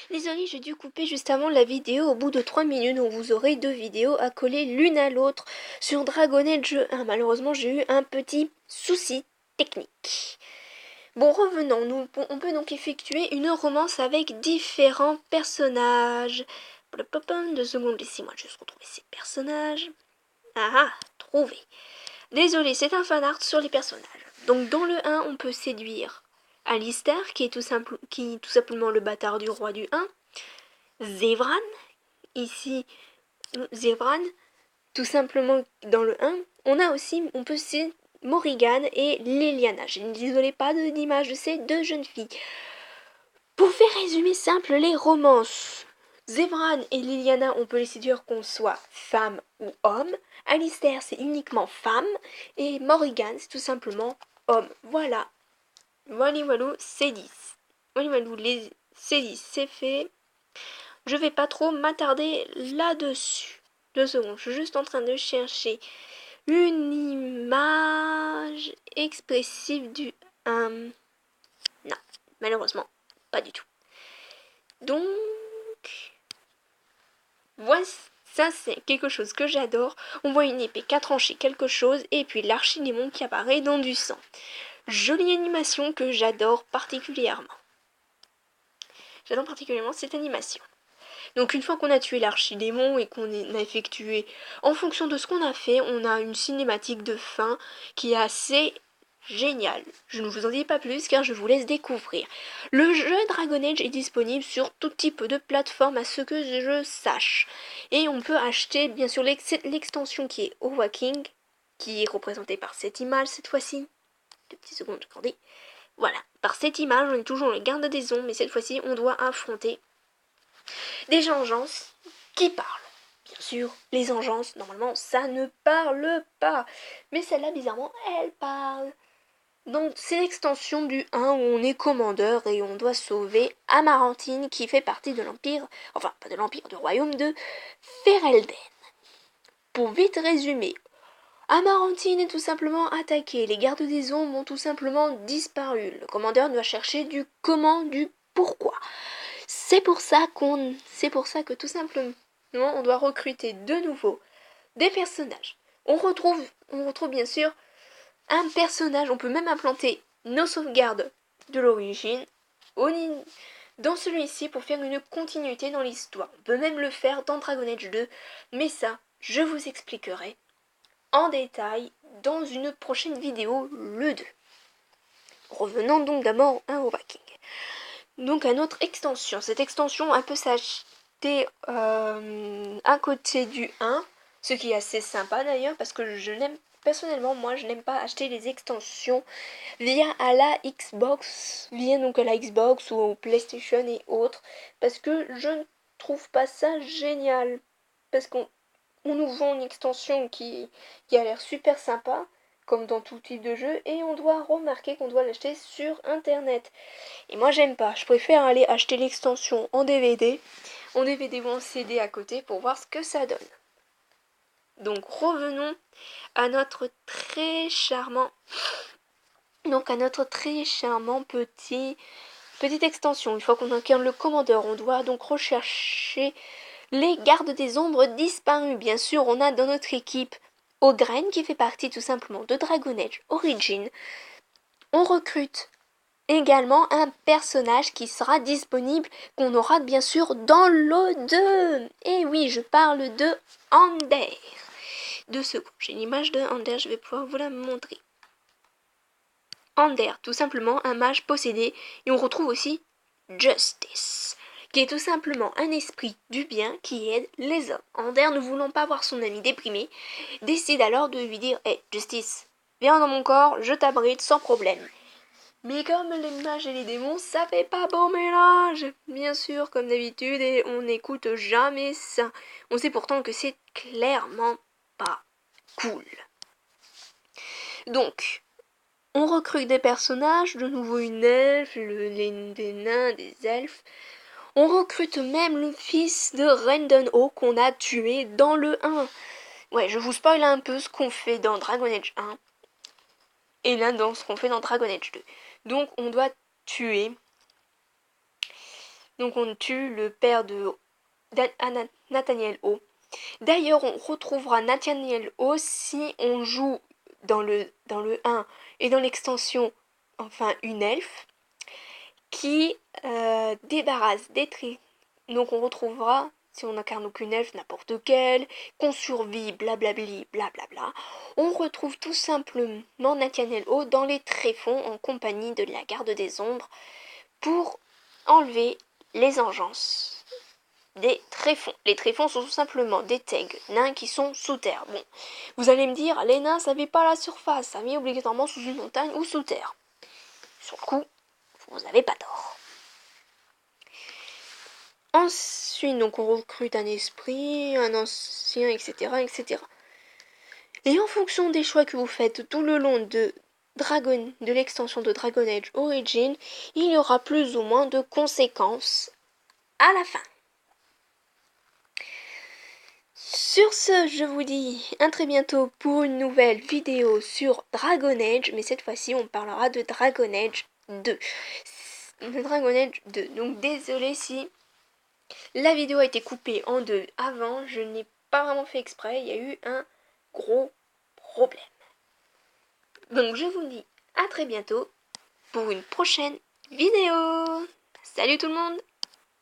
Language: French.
Désolée, j'ai dû couper juste avant la vidéo au bout de 3 minutes, donc vous aurez 2 vidéos à coller l'une à l'autre sur Dragon Age 1. Malheureusement, j'ai eu un petit souci technique. Bon, revenons, on peut donc effectuer une romance avec différents personnages. 2 secondes, laissez-moi juste retrouver ces personnages. Ah, trouvé. Désolé, c'est un fanart sur les personnages. Donc dans le 1, on peut séduire Alistair, qui est tout simplement le bâtard du roi du 1. Zevran, ici, Zevran, tout simplement dans le 1. On peut citer Morrigan et Liliana. Je ne désolé pas d'image de ces deux jeunes filles. Pour faire résumer simple les romances, Zevran et Liliana, on peut les séduire qu'on soit femme ou homme. Alistair, c'est uniquement femme. Et Morrigan, c'est tout simplement homme. Voilà. Voilà, c'est 10. Voilà, c'est 10, c'est fait. Je vais pas trop m'attarder là-dessus. 2 secondes, je suis juste en train de chercher une image expressive du... non, malheureusement, pas du tout. Donc, voici, ça c'est quelque chose que j'adore. On voit une épée qui a tranché quelque chose et puis l'archidémon qui apparaît dans du sang. Jolie animation que j'adore particulièrement. J'adore particulièrement cette animation. Donc une fois qu'on a tué l'archidémon et qu'on a effectué, en fonction de ce qu'on a fait, on a une cinématique de fin qui est assez géniale. Je ne vous en dis pas plus car je vous laisse découvrir. Le jeu Dragon Age est disponible sur tout type de plateforme à ce que je sache. Et on peut acheter bien sûr l'extension qui est Awakening, qui est représentée par cette image cette fois-ci. 2 petites secondes, accordez. Voilà, par cette image, on est toujours le garde des ombres, mais cette fois-ci, on doit affronter des engences qui parlent. Bien sûr, les engences, normalement, ça ne parle pas. Mais celle-là, bizarrement, elle parle. Donc, c'est l'extension du 1 où on est commandeur et on doit sauver Amarantine qui fait partie de l'Empire, enfin, pas de l'Empire, du royaume de Ferelden. Pour vite résumer, Amarantine est tout simplement attaquée, les gardes des ombres ont tout simplement disparu. Le commandeur doit chercher du comment, du pourquoi. C'est pour ça que tout simplement, on doit recruter de nouveau des personnages. On retrouve bien sûr un personnage, on peut même implanter nos sauvegardes de l'origine dans celui-ci pour faire une continuité dans l'histoire. On peut même le faire dans Dragon Age 2, mais ça, je vous expliquerai en détail dans une prochaine vidéo, le 2. Revenons donc d'abord au Awakening. Donc à notre extension. Cette extension, elle peut s'acheter à côté du 1, ce qui est assez sympa d'ailleurs, parce que je n'aime, personnellement, moi, je n'aime pas acheter les extensions via à la Xbox, via donc à la Xbox ou au PlayStation et autres, parce que je ne trouve pas ça génial. Parce qu'on nous vend une extension qui a l'air super sympa, comme dans tout type de jeu, et on doit remarquer qu'on doit l'acheter sur internet. Et moi j'aime pas, je préfère aller acheter l'extension en DVD ou en CD à côté pour voir ce que ça donne. Donc revenons à notre très charmant petite extension. Une fois qu'on incarne le commandeur, on doit donc rechercher les gardes des ombres disparus. Bien sûr, on a dans notre équipe Ogren qui fait partie tout simplement de Dragon Age Origin. On recrute également un personnage qui sera disponible, qu'on aura bien sûr dans l'O2. Et oui, je parle de Ander. 2 secondes, j'ai une image de Ander, je vais pouvoir vous la montrer. Ander, tout simplement un mage possédé, et on retrouve aussi Justice, qui est tout simplement un esprit du bien qui aide les hommes. Ander, ne voulant pas voir son ami déprimé, décide alors de lui dire « Hey, Justice, viens dans mon corps, je t'abrite sans problème. » Mais comme les mages et les démons, ça fait pas bon mélange. Bien sûr, comme d'habitude, et on n'écoute jamais ça. On sait pourtant que c'est clairement pas cool. Donc, on recrute des personnages, de nouveau une elfe, des nains, des elfes. On recrute même le fils de Rendenho qu'on a tué dans le 1. Ouais, je vous spoil un peu ce qu'on fait dans Dragon Age 1. Et là, dans ce qu'on fait dans Dragon Age 2. Donc, on doit tuer Donc on tue le père de Nathaniel Hawes. D'ailleurs, on retrouvera Nathaniel Hawes si on joue dans le 1 et dans l'extension, enfin une elfe, qui débarrasse des traits. Donc on retrouvera, si on incarne aucune elfe, n'importe quelle, qu'on survit, blablabli, blablabla. On retrouve tout simplement Nathaniel Hawes dans les tréfonds en compagnie de la garde des ombres pour enlever les engences des tréfonds. Les tréfonds sont tout simplement des tegs nains qui sont sous terre. Bon, vous allez me dire, les nains ça vit pas à la surface, ça vit obligatoirement sous une montagne ou sous terre. Sur le coup, vous n'avez pas tort. Ensuite, donc on recrute un esprit, un ancien, etc., etc. Et en fonction des choix que vous faites tout le long de l'extension de Dragon Age Origin, il y aura plus ou moins de conséquences à la fin. Sur ce, je vous dis à très bientôt pour une nouvelle vidéo sur Dragon Age, mais cette fois-ci on parlera de Dragon Age 2. De Dragon Age 2. Donc désolé si la vidéo a été coupée en deux avant, je n'ai pas vraiment fait exprès, il y a eu un gros problème. Donc je vous dis à très bientôt pour une prochaine vidéo. Salut tout le monde!